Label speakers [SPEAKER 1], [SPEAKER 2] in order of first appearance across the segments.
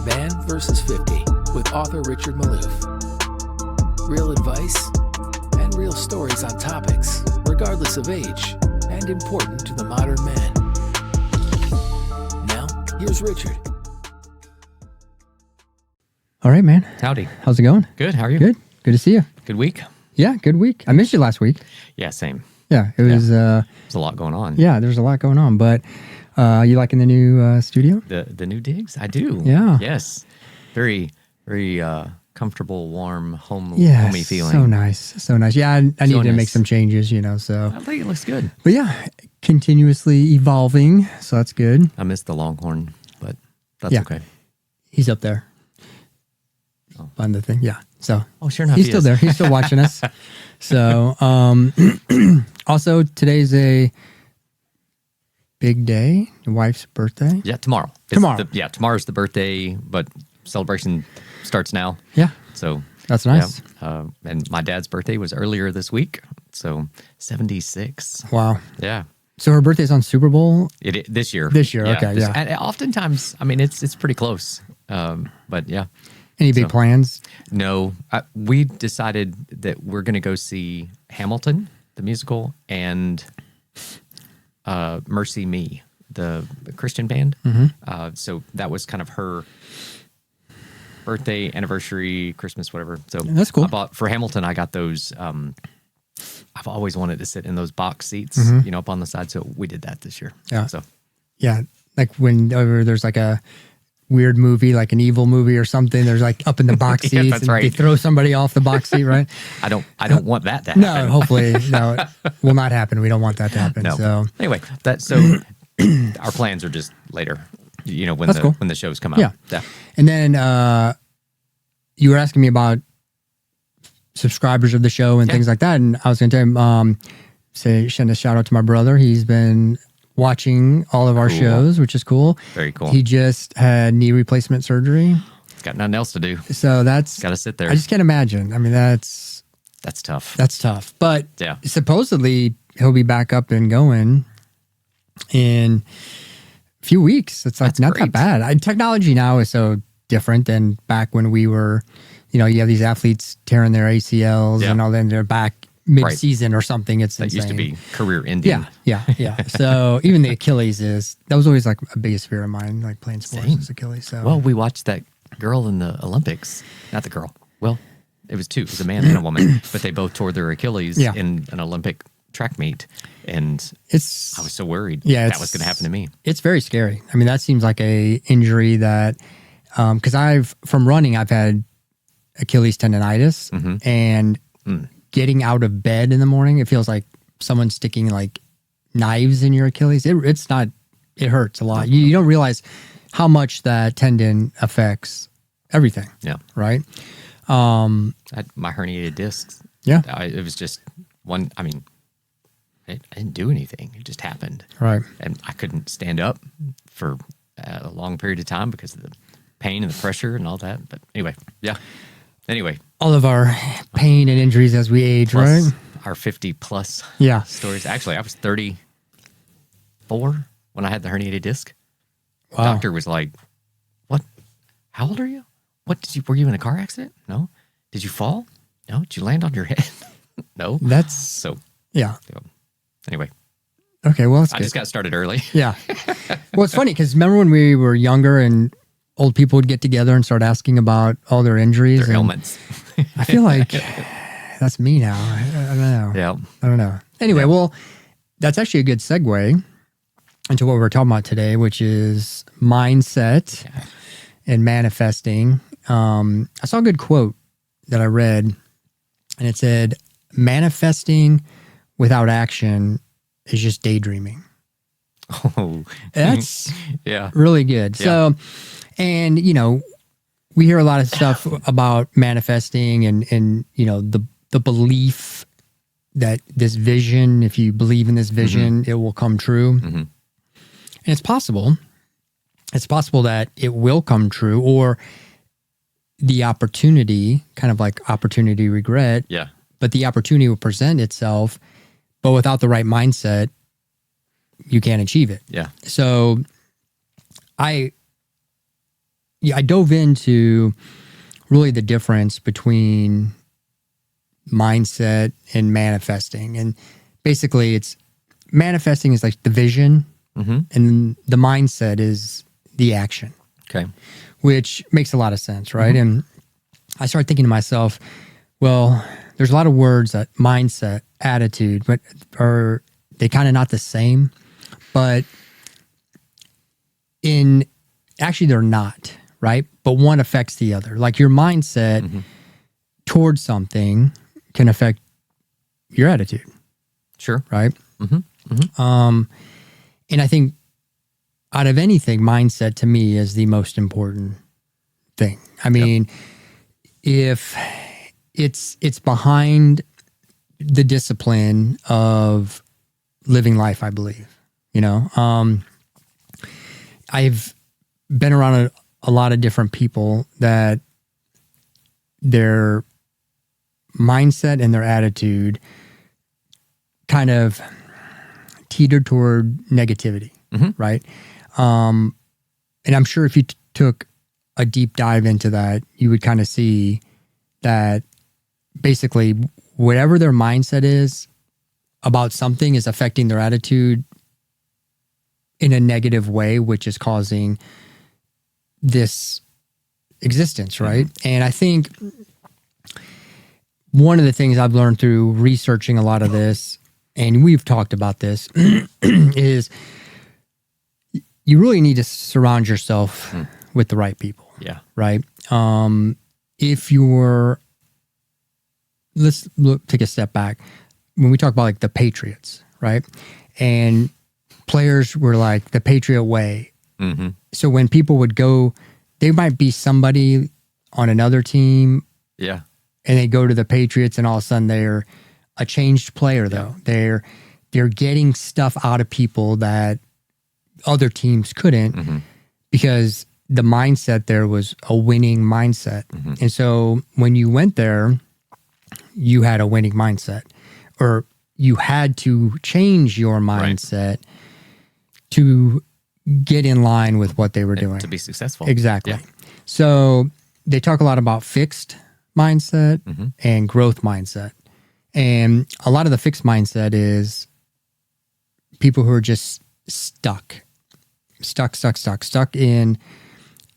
[SPEAKER 1] Man vs. 50 with author Richard Maloof. Real advice and real stories on topics, regardless of age, and important to the modern man. Now, here's Richard.
[SPEAKER 2] All right, man.
[SPEAKER 3] Howdy.
[SPEAKER 2] How's it going?
[SPEAKER 3] Good. How are you?
[SPEAKER 2] Good. Good to see you.
[SPEAKER 3] Good week?
[SPEAKER 2] Yeah, good week. I missed you last week.
[SPEAKER 3] Yeah, same.
[SPEAKER 2] Yeah, it was...
[SPEAKER 3] There's a lot going on.
[SPEAKER 2] Yeah, there's a lot going on, but you liking the new studio?
[SPEAKER 3] The new digs? I do.
[SPEAKER 2] Yeah.
[SPEAKER 3] Yes. Very, very comfortable, warm,
[SPEAKER 2] Yeah,
[SPEAKER 3] homey feeling.
[SPEAKER 2] so nice. So nice. Yeah, I need to
[SPEAKER 3] nice.
[SPEAKER 2] make some changes, so...
[SPEAKER 3] I think it looks good.
[SPEAKER 2] But yeah, continuously evolving, so that's good.
[SPEAKER 3] I missed the Longhorn, but that's okay.
[SPEAKER 2] He's up there on the thing. Yeah. So
[SPEAKER 3] Oh, sure enough,
[SPEAKER 2] he's
[SPEAKER 3] he
[SPEAKER 2] still
[SPEAKER 3] is.
[SPEAKER 2] there. He's still watching us. So also today's a big day. Your wife's birthday.
[SPEAKER 3] Yeah, tomorrow.
[SPEAKER 2] Tomorrow.
[SPEAKER 3] Tomorrow's the birthday, but celebration starts now.
[SPEAKER 2] Yeah.
[SPEAKER 3] So
[SPEAKER 2] That's nice.
[SPEAKER 3] Yeah. And my dad's birthday was earlier this week, so 76.
[SPEAKER 2] Wow.
[SPEAKER 3] Yeah.
[SPEAKER 2] So her birthday's on Super Bowl?
[SPEAKER 3] This year.
[SPEAKER 2] This year, okay, yeah.
[SPEAKER 3] And oftentimes, I mean, it's pretty close. But yeah.
[SPEAKER 2] Any big plans?
[SPEAKER 3] No, we decided that we're going to go see Hamilton, the musical, and Mercy Me, the Christian band.
[SPEAKER 2] Mm-hmm.
[SPEAKER 3] So that was kind of her birthday, anniversary, Christmas, whatever. So
[SPEAKER 2] That's cool.
[SPEAKER 3] For Hamilton, I got those. I've always wanted to sit in those box seats, up on the side. So we did that this year.
[SPEAKER 2] Yeah.
[SPEAKER 3] So
[SPEAKER 2] Yeah. Like whenever there's like a weird movie, like an evil movie or something, there's like up in the box seats.
[SPEAKER 3] Yeah, that's
[SPEAKER 2] and
[SPEAKER 3] right.
[SPEAKER 2] They throw somebody off the box seat, right?
[SPEAKER 3] I don't want that to happen.
[SPEAKER 2] No, hopefully, no, it will not happen. We don't want that to happen.
[SPEAKER 3] No.
[SPEAKER 2] So
[SPEAKER 3] Anyway, our plans are just later. When
[SPEAKER 2] That's cool.
[SPEAKER 3] when the shows come out.
[SPEAKER 2] Yeah. And then you were asking me about subscribers of the show and things like that, and I was going to tell him, send a shout out to my brother. He's been watching all of our shows, which is cool.
[SPEAKER 3] Very cool.
[SPEAKER 2] He just had knee replacement surgery,
[SPEAKER 3] It's got nothing else to do.
[SPEAKER 2] so that's
[SPEAKER 3] Got to sit there.
[SPEAKER 2] I just can't imagine. I mean, that's
[SPEAKER 3] tough.
[SPEAKER 2] tough. But
[SPEAKER 3] Yeah.
[SPEAKER 2] supposedly he'll be back up and going in a few weeks. It's like
[SPEAKER 3] That's
[SPEAKER 2] not
[SPEAKER 3] great.
[SPEAKER 2] that bad. Technology now is so different than back when we were. You have these athletes tearing their ACLs
[SPEAKER 3] Yeah.
[SPEAKER 2] and all that, and they're back mid-season or something. It's
[SPEAKER 3] That
[SPEAKER 2] insane.
[SPEAKER 3] used to be career ending.
[SPEAKER 2] Yeah. So even the Achilles that was always like a biggest fear of mine, like playing sports
[SPEAKER 3] Same.
[SPEAKER 2] is Achilles. So
[SPEAKER 3] Well, we watched that girl in the Olympics. Not the girl. Well, it was two. It was a man and a woman, but they both tore their Achilles in an Olympic track meet, and I was so worried that was going to happen to me.
[SPEAKER 2] It's very scary. I mean, that seems like a injury that because from running, I've had Achilles tendonitis, and getting out of bed in the morning, it feels like someone's sticking like knives in your Achilles. It hurts a lot. You don't realize how much that tendon affects everything.
[SPEAKER 3] Yeah.
[SPEAKER 2] Right.
[SPEAKER 3] I had my herniated discs.
[SPEAKER 2] Yeah.
[SPEAKER 3] It was just one. I mean, I didn't do anything. It just happened.
[SPEAKER 2] Right.
[SPEAKER 3] And I couldn't stand up for a long period of time because of the pain and the pressure and all that. But anyway,
[SPEAKER 2] All of our pain and injuries as we age,
[SPEAKER 3] plus
[SPEAKER 2] right?
[SPEAKER 3] our 50 plus
[SPEAKER 2] Yeah.
[SPEAKER 3] stories. Actually, I was 34 when I had the herniated disc.
[SPEAKER 2] Wow.
[SPEAKER 3] Doctor was like, "What? How old are you? Were you in a car accident? No. Did you fall? No. Did you land on your head? No.
[SPEAKER 2] That's
[SPEAKER 3] So
[SPEAKER 2] yeah.
[SPEAKER 3] anyway,
[SPEAKER 2] Okay. Well, that's
[SPEAKER 3] I
[SPEAKER 2] good.
[SPEAKER 3] just got started early.
[SPEAKER 2] Yeah. Well, it's funny because remember when we were younger and old people would get together and start asking about all their injuries,
[SPEAKER 3] Their
[SPEAKER 2] and
[SPEAKER 3] ailments.
[SPEAKER 2] I feel like that's me now. I don't know.
[SPEAKER 3] Yeah.
[SPEAKER 2] I don't know. Anyway, well, that's actually a good segue into what we're talking about today, which is mindset and manifesting. I saw a good quote that I read, and it said, "Manifesting without action is just daydreaming."
[SPEAKER 3] Oh,
[SPEAKER 2] That's
[SPEAKER 3] yeah.
[SPEAKER 2] really good.
[SPEAKER 3] Yeah.
[SPEAKER 2] So, and we hear a lot of stuff about manifesting and the belief that this vision, if you believe in this vision, it will come true. And it's possible. It's possible that it will come true, or the opportunity, kind of like opportunity regret.
[SPEAKER 3] Yeah.
[SPEAKER 2] But the opportunity will present itself, but without the right mindset, you can't achieve it.
[SPEAKER 3] Yeah.
[SPEAKER 2] So I I dove into really the difference between mindset and manifesting. And basically it's manifesting is like the vision, and the mindset is the action.
[SPEAKER 3] Okay.
[SPEAKER 2] Which makes a lot of sense, right? And I started thinking to myself, well, there's a lot of words that mindset, attitude, but are they kind of not the same? But actually they're not, right? But one affects the other. Like your mindset towards something can affect your attitude.
[SPEAKER 3] Sure.
[SPEAKER 2] Right? And I think out of anything, mindset to me is the most important thing. I mean, if it's behind the discipline of living life, I believe, I've been around a lot of different people that their mindset and their attitude kind of teetered toward negativity, right? And I'm sure if you took a deep dive into that, you would kind of see that basically whatever their mindset is about something is affecting their attitude in a negative way, which is causing this existence, right? And I think one of the things I've learned through researching a lot of this, and we've talked about this, is you really need to surround yourself with the right people.
[SPEAKER 3] Yeah.
[SPEAKER 2] Right? Let's take a step back. When we talk about like the Patriots, right? And players were like the Patriot way. So when people would go, they might be somebody on another team.
[SPEAKER 3] Yeah.
[SPEAKER 2] And they go to the Patriots and all of a sudden they're a changed player though. They're getting stuff out of people that other teams couldn't because the mindset there was a winning mindset. And so when you went there, you had a winning mindset, or you had to change your mindset to get in line with what they were doing.
[SPEAKER 3] To be successful.
[SPEAKER 2] Exactly.
[SPEAKER 3] Yeah.
[SPEAKER 2] So they talk a lot about fixed mindset and growth mindset. And a lot of the fixed mindset is people who are just stuck in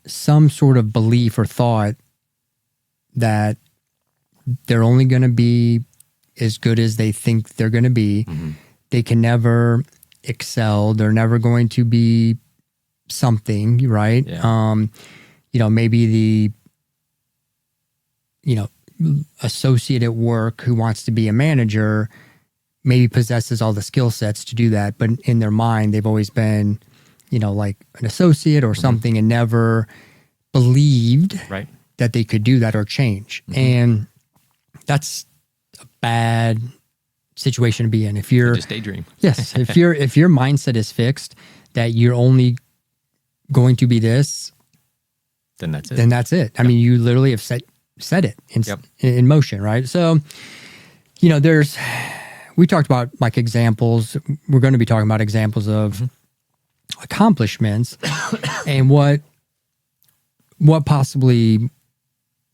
[SPEAKER 2] some sort of belief or thought that they're only going to be as good as they think they're going to be. They can never excel. They're never going to be something, right?
[SPEAKER 3] Yeah.
[SPEAKER 2] Maybe the, associate at work who wants to be a manager maybe possesses all the skill sets to do that. But in their mind, they've always been, like an associate or something and never believed that they could do that or change. And that's a bad situation to be in. If you're
[SPEAKER 3] just daydream.
[SPEAKER 2] Yes. If your mindset is fixed that you're only going to be this,
[SPEAKER 3] then that's it.
[SPEAKER 2] I mean, you literally have set it in motion, right? So, we talked about like examples. We're going to be talking about examples of accomplishments and what possibly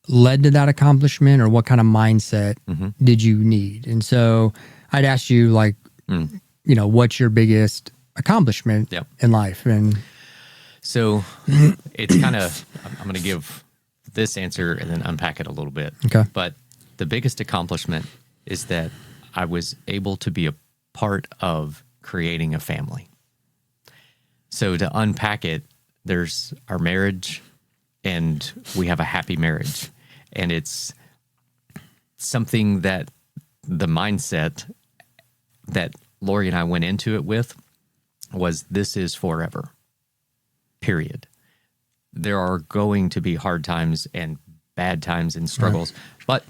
[SPEAKER 2] led to that accomplishment, or what kind of mindset did you need? And so I'd ask you like, what's your biggest accomplishment in life? And
[SPEAKER 3] so it's kind of, I'm going to give this answer and then unpack it a little bit.
[SPEAKER 2] Okay.
[SPEAKER 3] But the biggest accomplishment is that I was able to be a part of creating a family. So to unpack it, there's our marriage, and we have a happy marriage. And it's something that the mindset that Lori and I went into it with was, this is forever, period. There are going to be hard times and bad times and struggles, but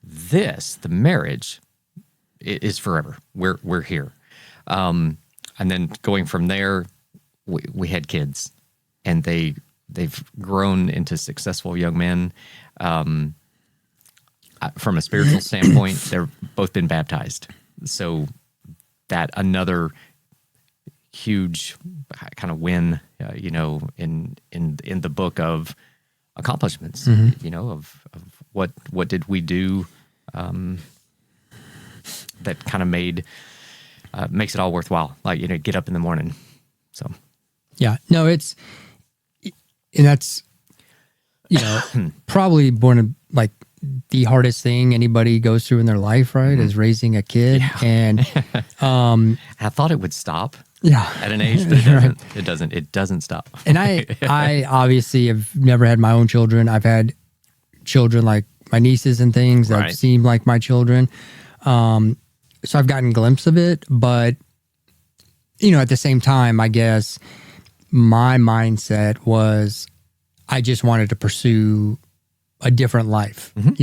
[SPEAKER 3] the marriage is forever. We're here. And then going from there, we had kids, and they've grown into successful young men. From a spiritual standpoint, they've both been baptized. So that another huge kind of win in the book of accomplishments, of what did we do that kind of makes it all worthwhile. Like, get up in the morning. So,
[SPEAKER 2] yeah, no, and that's, probably one of like the hardest thing anybody goes through in their life, right? Is raising a kid. Yeah. And,
[SPEAKER 3] I thought it would stop.
[SPEAKER 2] Yeah.
[SPEAKER 3] At an age, but it doesn't. Right. It doesn't stop.
[SPEAKER 2] And I obviously have never had my own children. I've had children like my nieces and things that seem like my children. So I've gotten a glimpse of it, but at the same time, I guess my mindset was I just wanted to pursue a different life, but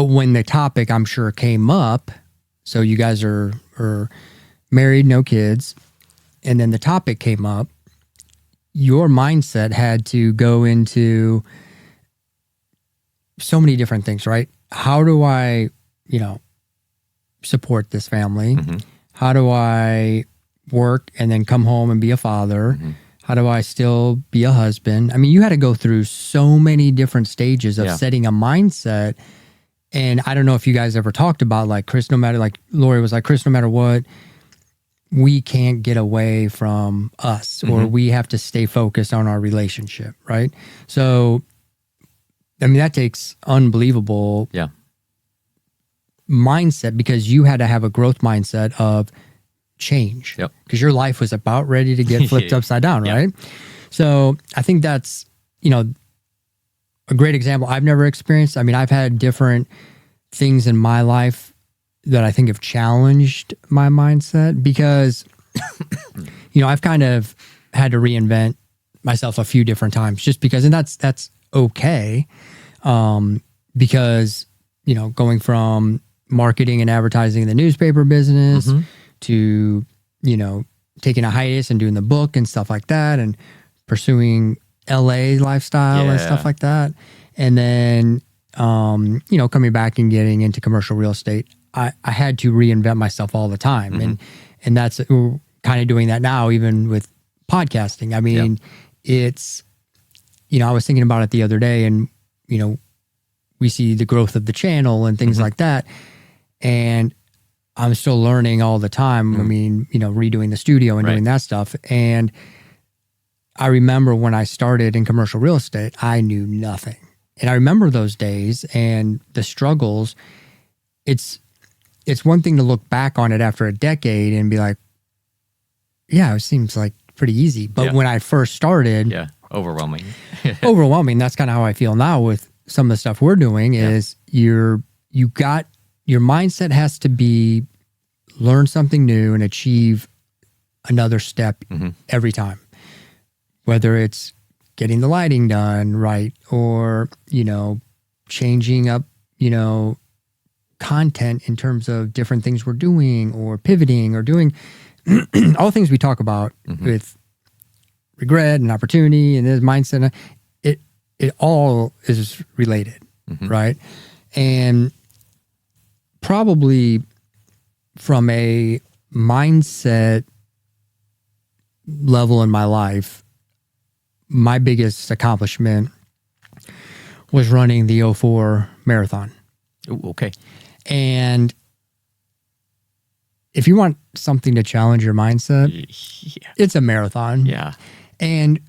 [SPEAKER 2] when the topic, I'm sure, came up, so you guys are married, no kids, and then the topic came up, your mindset had to go into so many different things, right? How do I, support this family? Mm-hmm. How do I work and then come home and be a father? Mm-hmm. How do I still be a husband? I mean, you had to go through so many different stages of setting a mindset. And I don't know if you guys ever talked about like, Chris, Lori was like, Chris, no matter what, we can't get away from us, or we have to stay focused on our relationship, right? So, I mean, that takes unbelievable mindset, because you had to have a growth mindset of change, because your life was about ready to get flipped upside down, right? So I think that's, a great example I've never experienced. I mean, I've had different things in my life that I think have challenged my mindset, because, I've kind of had to reinvent myself a few different times, just because, and that's okay. Because, going from marketing and advertising in the newspaper business to, taking a hiatus and doing the book and stuff like that, and pursuing LA lifestyle and stuff like that. And then, coming back and getting into commercial real estate, I had to reinvent myself all the time. And that's, we're kind of doing that now, even with podcasting. I mean, it's, I was thinking about it the other day, and, we see the growth of the channel and things like that. And I'm still learning all the time. I mean, redoing the studio and doing that stuff. And I remember when I started in commercial real estate, I knew nothing. And I remember those days and the struggles. It's one thing to look back on it after a decade and be like, yeah, it seems like pretty easy. But when I first started,
[SPEAKER 3] overwhelming.
[SPEAKER 2] Overwhelming. That's kind of how I feel now with some of the stuff we're doing. Is your mindset has to be learn something new and achieve another step every time. Whether it's getting the lighting done right, or, changing up, content in terms of different things we're doing, or pivoting, or doing all the things we talk about with regret and opportunity and this mindset. It all is related, right? And probably from a mindset level in my life, my biggest accomplishment was running the 04 marathon.
[SPEAKER 3] Ooh, okay.
[SPEAKER 2] And if you want something to challenge your mindset, it's a marathon.
[SPEAKER 3] Yeah.
[SPEAKER 2] And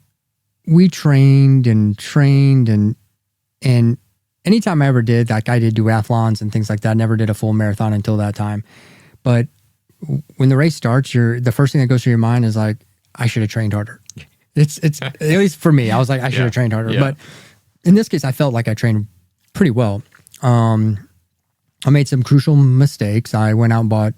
[SPEAKER 2] we trained and anytime I ever did, like I did duathlons and things like that, I never did a full marathon until that time. But when the race starts, the first thing that goes through your mind is like, I should have trained harder. It's at least for me, I was like, I should have trained harder. But in this case, I felt like I trained pretty well. I made some crucial mistakes. I went out and bought,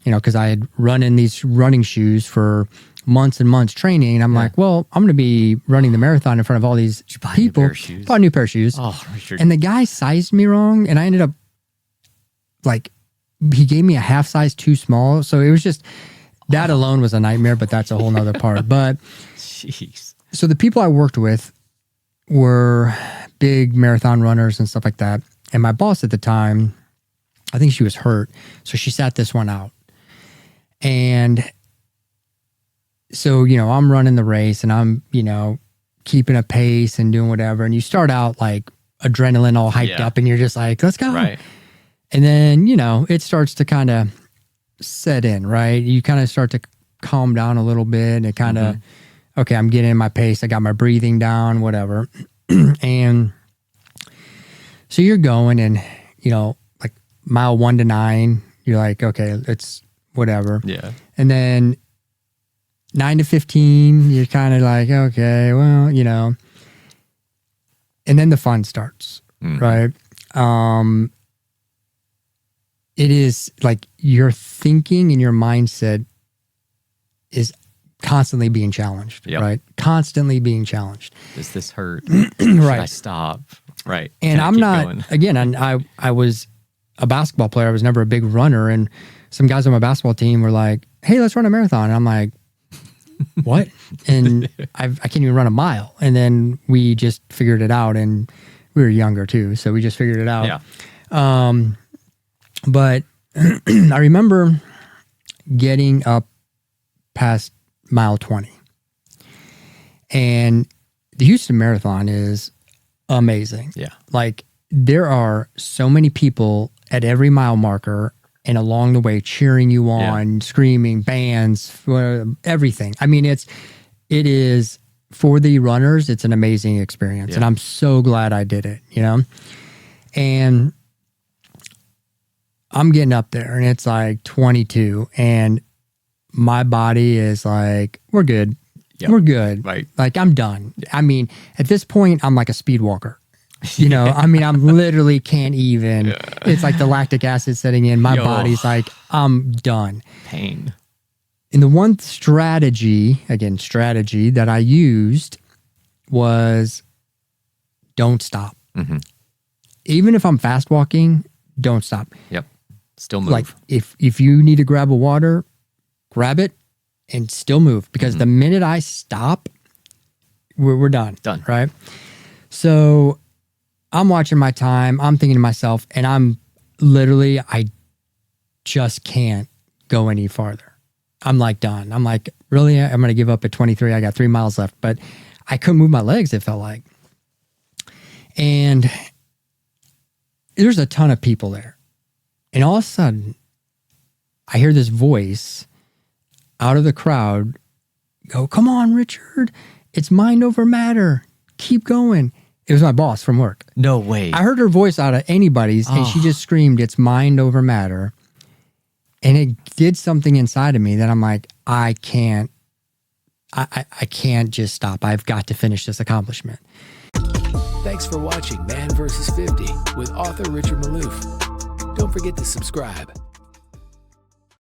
[SPEAKER 2] because I had run in these running shoes for months and months training. And I'm like, well, I'm going to be running the marathon in front of all these people. Bought a new pair of shoes.
[SPEAKER 3] Oh, sure.
[SPEAKER 2] And the guy sized me wrong. And I ended up like, he gave me a half size too small. So it was just, that alone was a nightmare, but that's a whole nother part. But
[SPEAKER 3] jeez.
[SPEAKER 2] So the people I worked with were big marathon runners and stuff like that. And my boss at the time, I think she was hurt. So she sat this one out. And so, I'm running the race and I'm, keeping a pace and doing whatever. And you start out like adrenaline all hyped up and you're just like, let's go.
[SPEAKER 3] Right.
[SPEAKER 2] And then, it starts to kind of set in, right? You kind of start to calm down a little bit and it kind of, okay, I'm getting in my pace. I got my breathing down, whatever. And so you're going and, like mile 1 to 9, you're like, okay, it's whatever.
[SPEAKER 3] Yeah.
[SPEAKER 2] And then 9 to 15, you're kind of like, okay, well, and then the fun starts, right? It is like your thinking and your mindset is constantly being challenged, right? Constantly being challenged.
[SPEAKER 3] Does this hurt?
[SPEAKER 2] Right.
[SPEAKER 3] Should I stop? Right.
[SPEAKER 2] And I'm not, going? Again, I was a basketball player. I was never a big runner. And some guys on my basketball team were like, hey, let's run a marathon. And I'm like, what? And I can't even run a mile. And then we just figured it out. And we were younger too. So we just figured it out.
[SPEAKER 3] Yeah.
[SPEAKER 2] But I remember getting up past mile 20. And the Houston Marathon is amazing.
[SPEAKER 3] Yeah.
[SPEAKER 2] Like there are so many people at every mile marker and along the way cheering you on, screaming, bands, everything. I mean, it is for the runners, it's an amazing experience.
[SPEAKER 3] Yeah.
[SPEAKER 2] And I'm so glad I did it, And I'm getting up there and it's like 22 and my body is like, we're good.
[SPEAKER 3] Yep.
[SPEAKER 2] We're good.
[SPEAKER 3] Right.
[SPEAKER 2] Like I'm done. I mean, at this point, I'm like a speed walker. I mean, I'm literally can't even. Yeah. It's like the lactic acid setting in. My body's like, I'm done.
[SPEAKER 3] Pain.
[SPEAKER 2] And the one strategy that I used was don't stop.
[SPEAKER 3] Mm-hmm.
[SPEAKER 2] Even if I'm fast walking, don't stop.
[SPEAKER 3] Yep. Still move.
[SPEAKER 2] Like if you need to grab a water, grab it and still move. Because the minute I stop, we're done.
[SPEAKER 3] Done.
[SPEAKER 2] Right? So I'm watching my time. I'm thinking to myself, and I'm literally, I just can't go any farther. I'm like done. I'm like, really? I'm going to give up at 23. I got 3 miles left, but I couldn't move my legs, it felt like. And there's a ton of people there. And all of a sudden, I hear this voice out of the crowd go, come on, Richard. It's mind over matter. Keep going. It was my boss from work.
[SPEAKER 3] No way.
[SPEAKER 2] I heard her voice out of anybody's and she just screamed, it's mind over matter. And it did something inside of me that I'm like, I can't just stop. I've got to finish this accomplishment.
[SPEAKER 1] Thanks for watching Man vs. 50 with author Richard Malouf. Don't forget to subscribe.